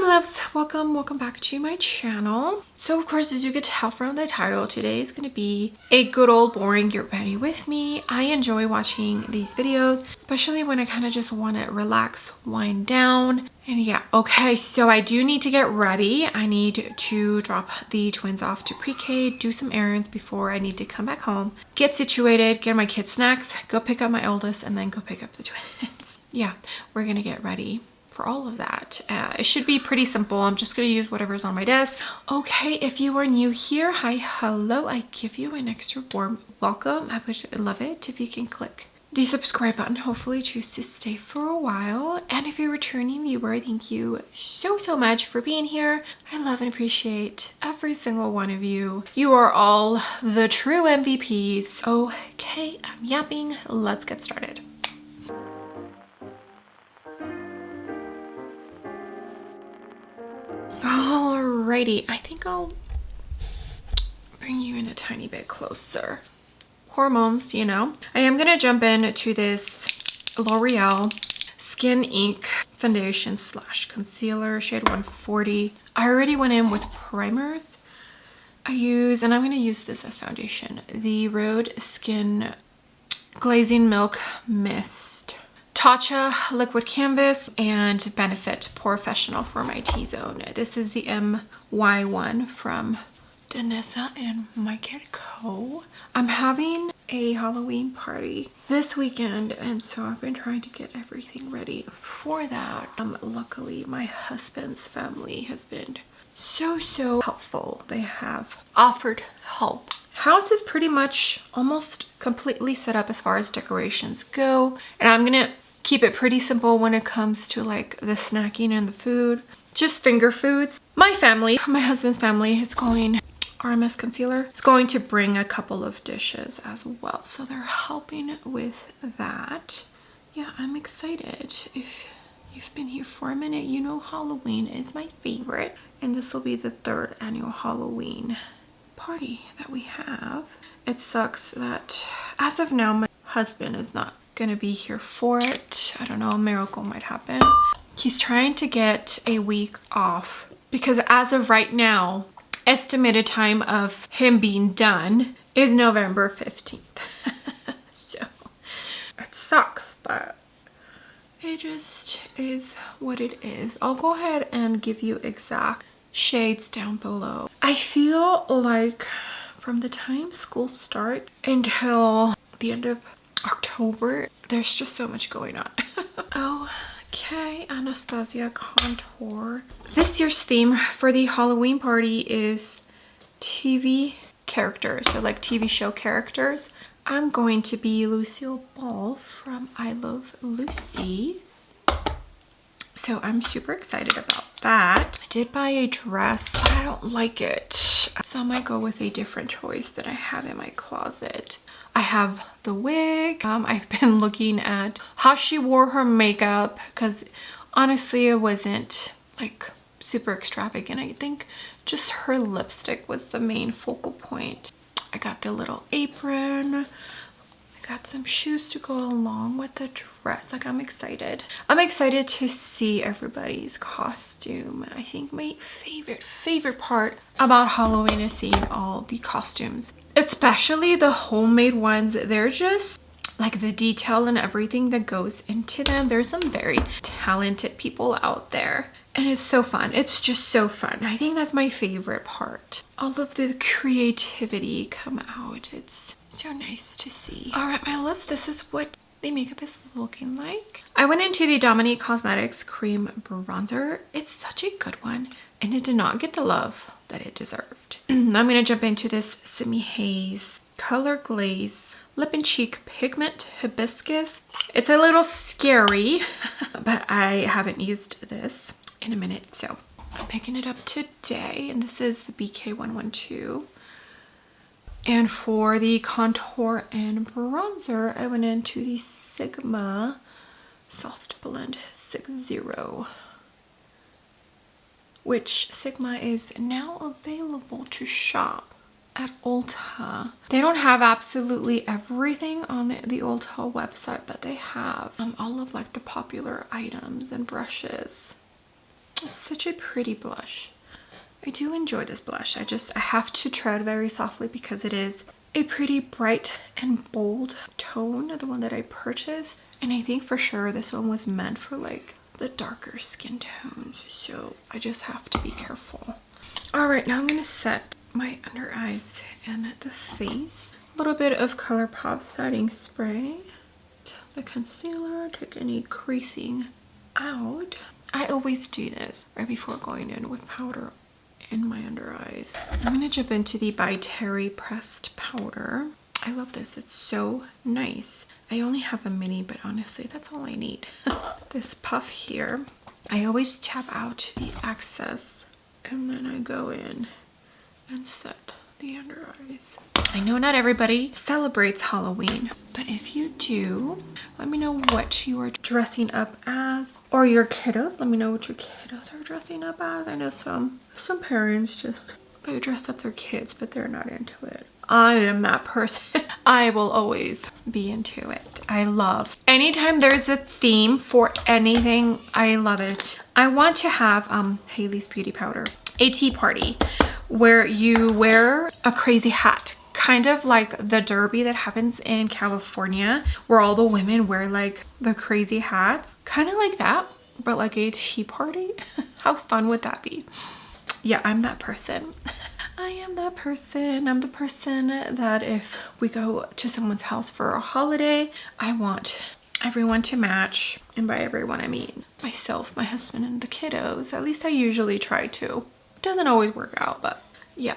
loves, welcome back to my channel. So of course, as you could tell from the title, today is going to be a good old boring get ready with me. I enjoy watching these videos, especially when I kind of just want to relax, wind down. And yeah, okay, so I do need to get ready. I need to drop the twins off to pre-K, do some errands before I need to come back home, get situated, get my kids snacks, go pick up my oldest, and then go pick up the twins. Yeah, we're gonna get ready for all of that. It should be pretty simple. I'm just going to use whatever's on my desk. Okay, if you are new here, hi, hello. I give you an extra warm welcome. I would love it if you can click the subscribe button. Hopefully choose to stay for a while. And if you're a returning viewer, thank you so much for being here. I love and appreciate every single one of you. You are all the true MVPs. Okay, I'm yapping. Let's get started. Alrighty, I think I'll bring you in a tiny bit closer. Hormones, you know. I am gonna jump into this L'Oreal Skin Ink foundation slash concealer, shade 140. I already went in with primers. And I'm gonna use this as foundation, the Rhode Skin Glazing Milk Mist, Tatcha Liquid Canvas, and Benefit Professional for my T-zone. This is the MY1 from Danessa and Marc Jacob. I'm having a Halloween party this weekend, and so I've been trying to get everything ready for that. Luckily, my husband's family has been so helpful. They have offered help. House is pretty much almost completely set up as far as decorations go, and I'm gonna keep it pretty simple when it comes to like the snacking and the food. Just finger foods. My family, my husband's family, is going, RMS Concealer, is going to bring a couple of dishes as well. So they're helping with that. Yeah, I'm excited. If you've been here for a minute, you know Halloween is my favorite. And this will be the 3rd annual Halloween party that we have. It sucks that as of now, my husband is not gonna be here for it. I don't know, a miracle might happen. He's trying to get a week off because as of right now, estimated time of him being done is November 15th. So it sucks, but it just is what it is. I'll go ahead and give you exact shades down below. I feel like from the time school starts until the end of October, there's just so much going on. Okay, Anastasia contour. This year's theme for the Halloween party is TV characters, so like TV show characters. I'm going to be Lucille Ball from I Love Lucy. So I'm super excited about that. I did buy a dress, but I don't like it. So I might go with a different choice that I have in my closet. I have the wig. I've been looking at how she wore her makeup because honestly it wasn't like super extravagant. I think just her lipstick was the main focal point. I got the little apron. I got some shoes to go along with the dress. Like, I'm excited. I'm excited to see everybody's costume. I think my favorite part about Halloween is seeing all the costumes, especially the homemade ones. They're just like the detail and everything that goes into them. There's some very talented people out there, and it's so fun. It's just so fun. I think that's my favorite part. All of the creativity come out. It's so nice to see. All right, my loves, this is what the makeup is looking like. I went into the Dominique Cosmetics Cream Bronzer. It's such a good one, and it did not get the love that it deserved. I'm gonna jump into this Simi Haze Color Glaze Lip and Cheek Pigment Hibiscus. It's a little scary, but I haven't used this in a minute, so I'm picking it up today, and this is the BK112. And for the contour and bronzer, I went into the Sigma Soft Blend 60, which Sigma is now available to shop at Ulta. They don't have absolutely everything on the Ulta website, but they have all of like the popular items and brushes. It's such a pretty blush. I do enjoy this blush. I have to tread very softly because it is a pretty bright and bold tone, the one that I purchased. And I think for sure this one was meant for like the darker skin tones. So I just have to be careful. All right, now I'm gonna set my under eyes and the face. A little bit of ColourPop setting spray. The concealer, take any creasing out. I always do this right before going in with powder in my under eyes. I'm gonna jump into the By Terry pressed powder. I love this, it's so nice. I only have a mini, but honestly, that's all I need. This puff here, I always tap out the excess and then I go in and set the under eyes. I know not everybody celebrates Halloween, but if you do, let me know what you are dressing up as, or your kiddos. Let me know what your kiddos are dressing up as. I know some parents just, they dress up their kids, but they're not into it. I am that person. I will always be into it. I love anytime there's a theme for anything. I love it. I want to have Hailey's Beauty Powder, a tea party where you wear a crazy hat, kind of like the derby that happens in California where all the women wear like the crazy hats, kind of like that, but like a tea party. How fun would that be? Yeah, I'm that person. I am that person. I'm the person that if we go to someone's house for a holiday, I want everyone to match. And by everyone, I mean myself, my husband, and the kiddos. At least I usually try to. It doesn't always work out, but yeah.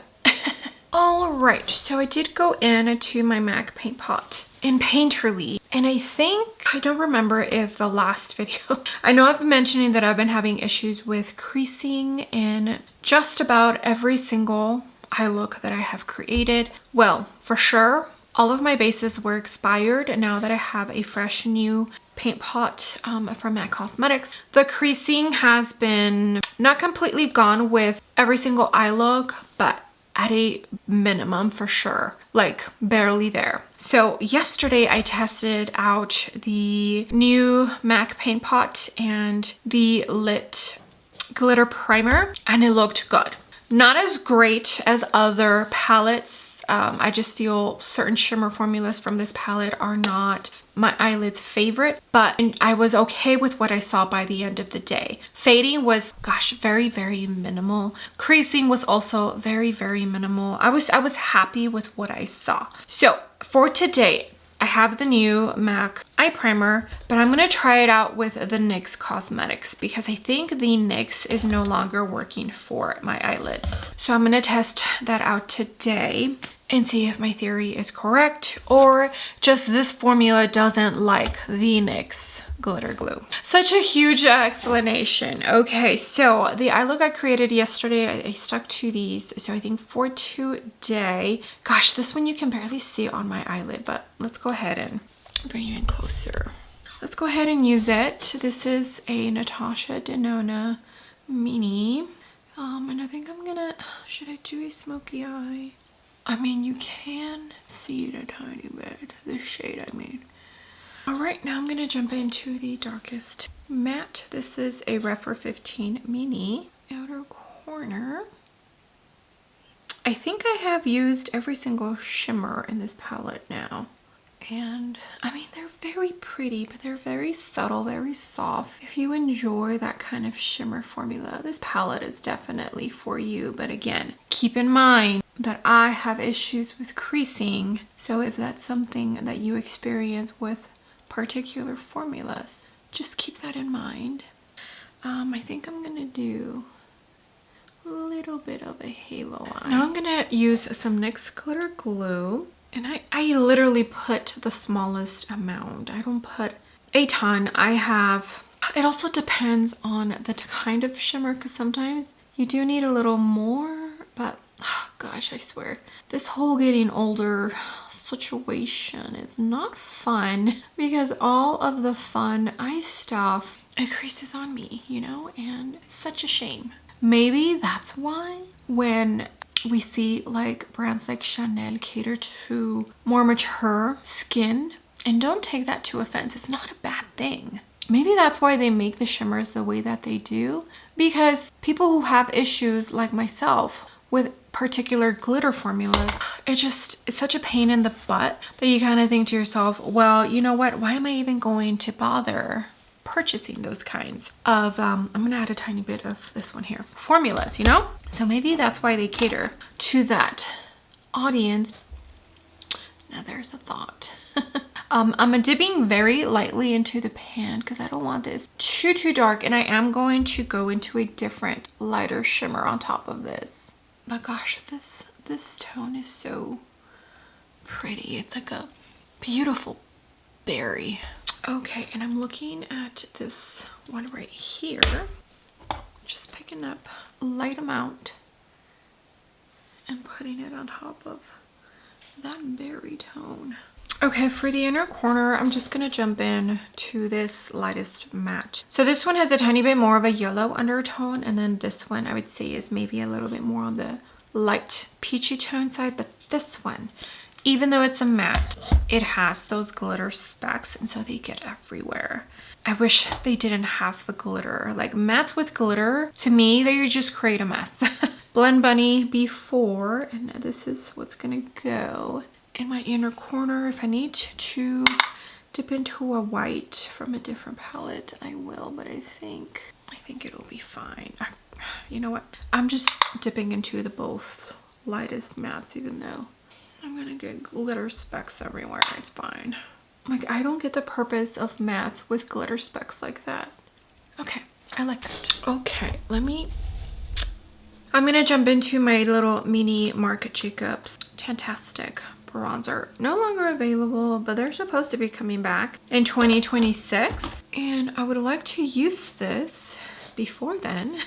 All right, so I did go into my MAC paint pot in Painterly, and I don't remember if the last video, I know I've been mentioning that I've been having issues with creasing in just about every single eye look that I have created. Well, for sure, all of my bases were expired now that I have a fresh new paint pot from MAC Cosmetics. The creasing has been not completely gone with every single eye look, but at a minimum for sure, like barely there. So yesterday I tested out the new MAC paint pot and the Lit glitter primer, and it looked good. Not as great as other palettes. I just feel certain shimmer formulas from this palette are not my eyelid's favorite, but I was okay with what I saw by the end of the day. Fading was, gosh, very, very minimal. Creasing was also very, very minimal. I was happy with what I saw. So for today, I have the new MAC eye primer, but I'm gonna try it out with the NYX Cosmetics because I think the NYX is no longer working for my eyelids. So I'm gonna test that out today and see if my theory is correct or just this formula doesn't like the NYX glitter glue. Such a huge explanation. Okay, so the eye look I created yesterday, I stuck to these. So I think for today, gosh, this one you can barely see on my eyelid, but let's go ahead and bring you in closer. Let's go ahead and use it. This is a Natasha Denona mini. And I think I'm gonna, should I do a smoky eye? I mean, you can see it a tiny bit, the shade I mean. All right, now I'm gonna jump into the darkest matte. This is a Refer 15 mini outer corner. I think I have used every single shimmer in this palette now. And I mean, they're very pretty, but they're very subtle, very soft. If you enjoy that kind of shimmer formula, this palette is definitely for you. But again, keep in mind that I have issues with creasing. So if that's something that you experience with particular formulas, just keep that in mind. I think I'm gonna do a little bit of a halo eye. Now I'm gonna use some NYX glitter glue, and I literally put the smallest amount. I don't put a ton. It also depends on the kind of shimmer, because sometimes you do need a little more, but oh gosh, I swear, this whole getting older situation is not fun because all of the fun eye stuff, it creases on me, you know, and it's such a shame. Maybe that's why when we see like brands like Chanel cater to more mature skin, and don't take that to offense, it's not a bad thing. Maybe that's why they make the shimmers the way that they do, because people who have issues like myself with particular glitter formulas, it's such a pain in the butt that you kind of think to yourself, well, you know what, why am I even going to bother purchasing those kinds of I'm gonna add a tiny bit of this one here, formulas, you know? So maybe that's why they cater to that audience. Now there's a thought. I'm dipping very lightly into the pan because I don't want this too dark, and I am going to go into a different lighter shimmer on top of this. But gosh, this tone is so pretty. It's like a beautiful berry. Okay, and I'm looking at this one right here. Just picking up a light amount and putting it on top of that berry tone. Okay, for the inner corner, I'm just gonna jump in to this lightest matte. So this one has a tiny bit more of a yellow undertone, and then this one I would say is maybe a little bit more on the light peachy tone side, but this one, even though it's a matte, it has those glitter specks, and so they get everywhere. I wish they didn't have the glitter. Like mattes with glitter, to me, they just create a mess. Blend Bunny before, and this is what's gonna go in my inner corner. If I need to dip into a white from a different palette, I will, but I think it'll be fine. You know what? I'm just dipping into the both lightest mattes, even though I'm gonna get glitter specks everywhere. It's fine. Like, I don't get the purpose of mattes with glitter specks like that. Okay, I like that. Okay, I'm gonna jump into my little mini Marc Jacob's Fantastic bronzer. No longer available, but they're supposed to be coming back in 2026. And I would like to use this before then.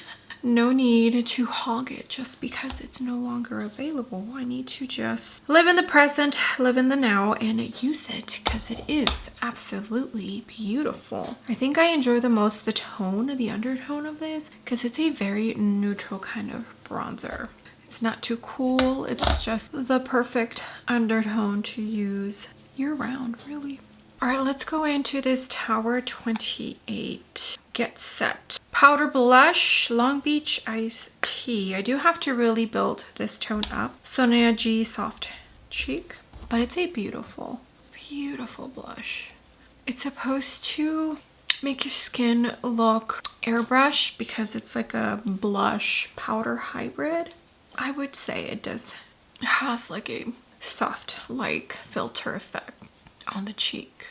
No need to hog it just because it's no longer available. I need to just live in the present, live in the now, and use it because it is absolutely beautiful. I think I enjoy the most the tone, the undertone of this, because it's a very neutral kind of bronzer. It's not too cool. It's just the perfect undertone to use year round, really. All right, let's go into this Tower 28 Get Set Powder Blush Long Beach Iced Tea. I do have to really build this tone up. Sonia G Soft Cheek, but it's a beautiful, beautiful blush. It's supposed to make your skin look airbrush because it's like a blush powder hybrid. I would say it does. It has like a soft like filter effect on the cheek.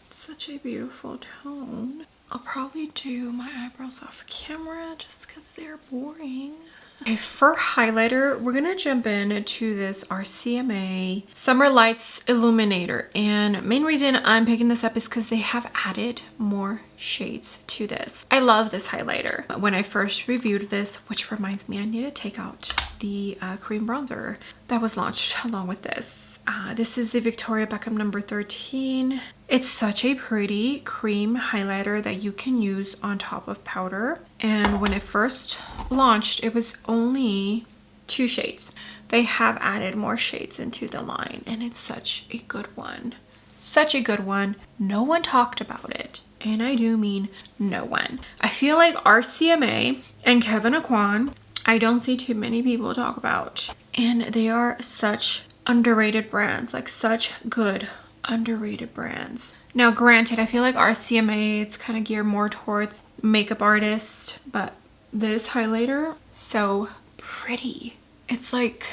It's such a beautiful tone. I'll probably do my eyebrows off camera just because they're boring. Okay, for highlighter, we're gonna jump into this RCMA Summer Lights Illuminator. And main reason I'm picking this up is because they have added more shades to this. I love this highlighter. When I first reviewed this, which reminds me I need to take out the cream bronzer that was launched along with this. This is the Victoria Beckham number 13. It's such a pretty cream highlighter that you can use on top of powder. And when it first launched, it was only 2 shades. They have added more shades into the line, and it's such a good one. Such a good one. No one talked about it. And I do mean no one. I feel like RCMA and Kevyn Aucoin, I don't see too many people talk about. And they are such underrated brands, like such good underrated brands. Now granted, I feel like RCMA, it's kind of geared more towards makeup artists, but this highlighter, so pretty. It's like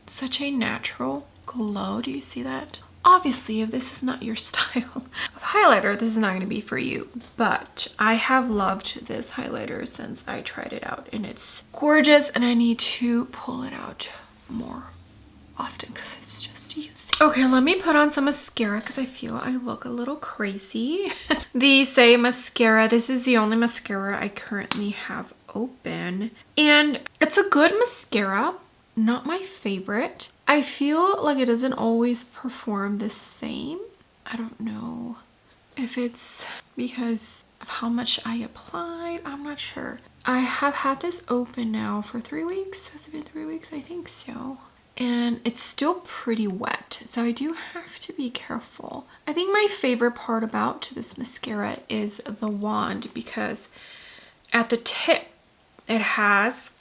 such a natural glow. Do you see that? Obviously, if this is not your style of highlighter, this is not going to be for you. But I have loved this highlighter since I tried it out, and it's gorgeous, and I need to pull it out more often because it's just easy. Okay, let me put on some mascara because I feel I look a little crazy. The Say mascara. This is the only mascara I currently have open, and it's a good mascara. Not my favorite. I feel like it doesn't always perform the same. I don't know if it's because of how much I applied. I'm not sure. I have had this open now for 3 weeks. Has it been 3 weeks? I think so. And it's still pretty wet, so I do have to be careful. I think my favorite part about this mascara is the wand, because at the tip It has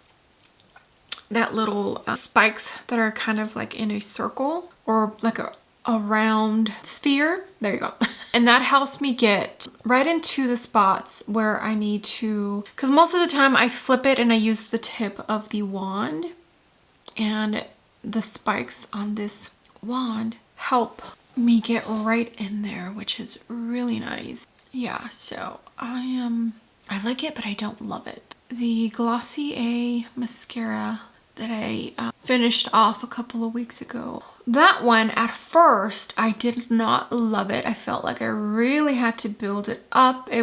that little spikes that are kind of like in a circle or like a round sphere. There you go. And that helps me get right into the spots where I need to, because most of the time I flip it and I use the tip of the wand, and the spikes on this wand help me get right in there, which is really nice. Yeah, so I like it, but I don't love it. The Glossier mascara that I finished off a couple of weeks ago. That one, at first, I did not love it. I felt like I really had to build it up. I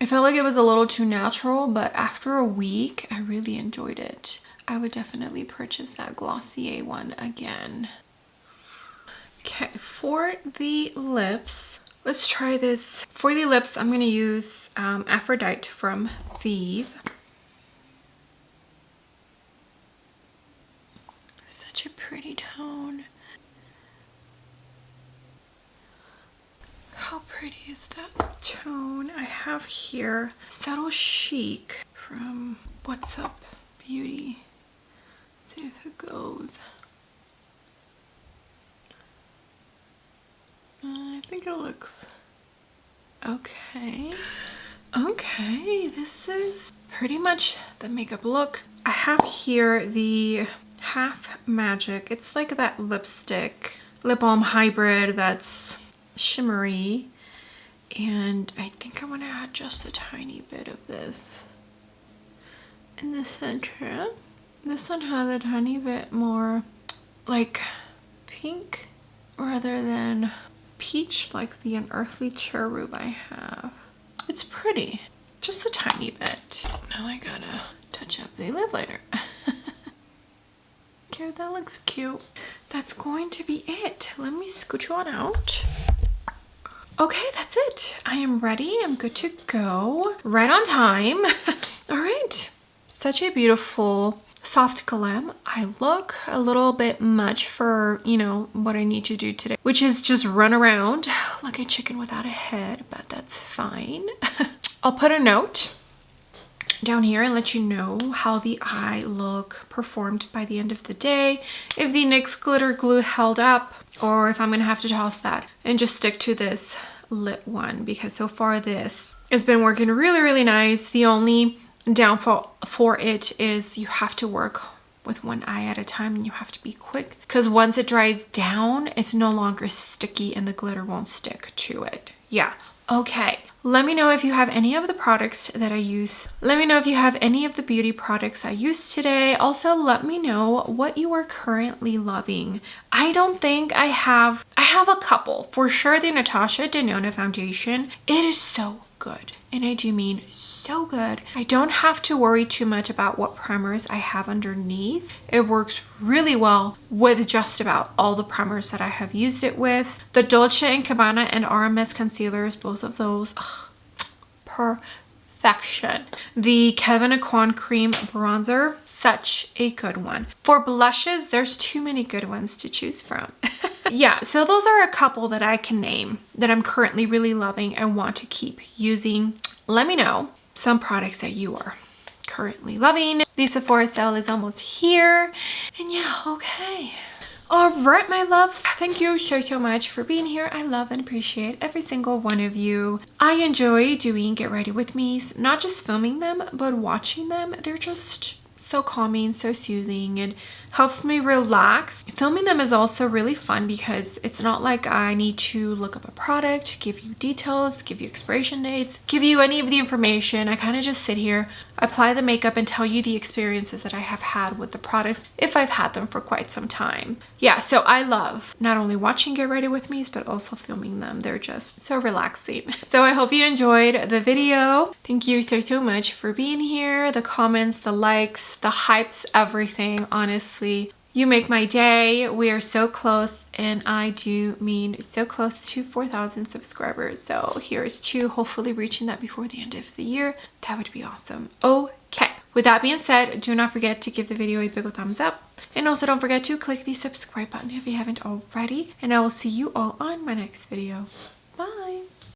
felt like it was a little too natural, but after a week, I really enjoyed it. I would definitely purchase that Glossier one again. Okay, for the lips, let's try this. For the lips, I'm gonna use Aphrodite from Vive. Such a pretty tone. How pretty is that tone? I have here Subtle Chic from What's Up Beauty. Let's see if it goes. I think it looks okay. Okay, this is pretty much the makeup look. I have here the Half Magic. It's like that lipstick, lip balm hybrid that's shimmery. And I think I want to add just a tiny bit of this in the center. This one has a tiny bit more like pink rather than peach, like the Unearthly Cherub I have. It's pretty, just a tiny bit. Now I gotta touch up the lip liner. Okay, that looks cute. That's going to be it. Let me scooch you on out. Okay, that's it. I am ready. I'm good to go. Right on time. All right. Such a beautiful soft glam. I look a little bit much for, you know, what I need to do today, which is just run around like a chicken without a head, but that's fine. I'll put a note down here and let you know how the eye look performed by the end of the day, if the NYX glitter glue held up, or if I'm gonna have to toss that and just stick to this lip one, because so far this has been working really nice. The only downfall for it is you have to work with one eye at a time and you have to be quick, because once it dries down, it's no longer sticky and the glitter won't stick to it. Yeah. Okay, let me know if you have any of the products that I use. Let me know if you have any of the beauty products I used today. Also, let me know what you are currently loving. I don't think I have a couple. For sure, the Natasha Denona foundation. It is so good. And I do mean so good. I don't have to worry too much about what primers I have underneath. It works really well with just about all the primers that I have used it with. The Dolce & Gabbana and RMS concealers, both of those, perfection. The Kevyn Aucoin cream bronzer, such a good one. For blushes, there's too many good ones to choose from. Yeah, so those are a couple that I can name that I'm currently really loving and want to keep using. Let me know some products that you are currently loving. The Sephora sale is almost here. And yeah, okay. All right, my loves. Thank you so much for being here. I love and appreciate every single one of you. I enjoy doing Get Ready With Me's, not just filming them, but watching them. They're just so calming, so soothing, and helps me relax. Filming them is also really fun because it's not like I need to look up a product, give you details, give you expiration dates, give you any of the information. I kind of just sit here, apply the makeup, and tell you the experiences that I have had with the products if I've had them for quite some time. Yeah, so I love not only watching Get Ready With Me's, but also filming them. They're just so relaxing. So I hope you enjoyed the video. Thank you so much for being here. The comments, the likes, the hypes, everything. Honestly, you make my day. We are so close, and I do mean so close to 4,000 subscribers. So here's to hopefully reaching that before the end of the year. That would be awesome. Okay, with that being said, do not forget to give the video a big thumbs up, and also don't forget to click the subscribe button if you haven't already, and I will see you all on my next video.